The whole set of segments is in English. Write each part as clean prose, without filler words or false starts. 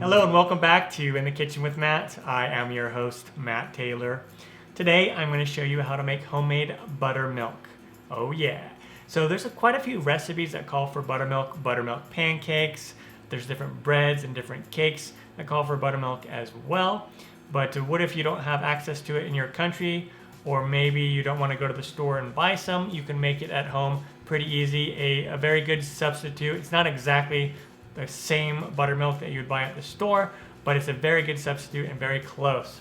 Hello and welcome back to In the Kitchen with Matt. I am your host, Matt Taylor. Today I'm going to show you how to make homemade buttermilk. Oh yeah. So there's quite a few recipes that call for buttermilk pancakes. There's different breads and different cakes that call for buttermilk as well. But what if you don't have access to it in your country, or maybe you don't want to go to the store and buy some? You can make it at home pretty easy. A very good substitute. It's not exactly the same buttermilk that you would buy at the store, but it's a very good substitute and very close.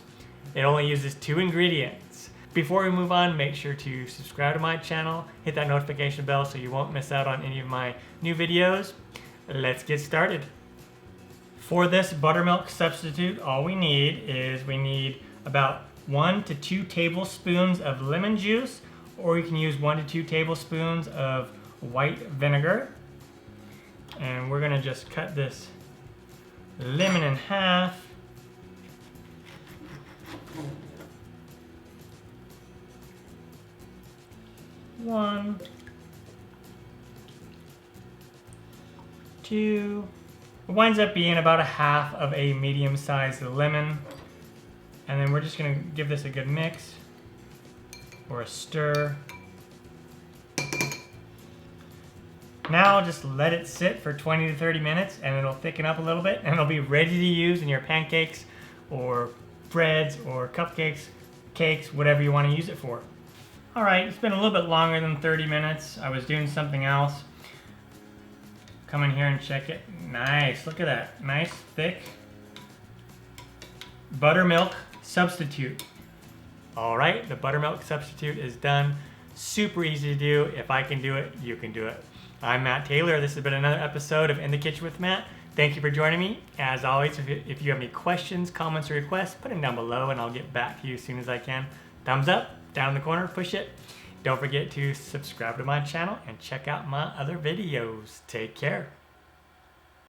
It only uses 2 ingredients. Before we move on, make sure to subscribe to my channel, hit that notification bell so you won't miss out on any of my new videos. Let's get started. For this buttermilk substitute, all we need about 1 to 2 tablespoons of lemon juice, or you can use 1 to 2 tablespoons of white vinegar. And we're gonna just cut this lemon in half. One, 2. It winds up being about a half of a medium-sized lemon. And then we're just gonna give this a good mix or a stir. Now just let it sit for 20 to 30 minutes and it'll thicken up a little bit and it'll be ready to use in your pancakes or breads or cupcakes, cakes, whatever you want to use it for. All right, it's been a little bit longer than 30 minutes. I was doing something else. Come in here and check it. Nice, look at that. Nice, thick buttermilk substitute. All right, the buttermilk substitute is done. Super easy to do. If I can do it, you can do it. I'm Matt Taylor. This has been another episode of In the Kitchen with Matt. Thank you for joining me. As always, if you have any questions, comments, or requests, put them down below and I'll get back to you as soon as I can. Thumbs up, down in the corner, push it. Don't forget to subscribe to my channel and check out my other videos. Take care.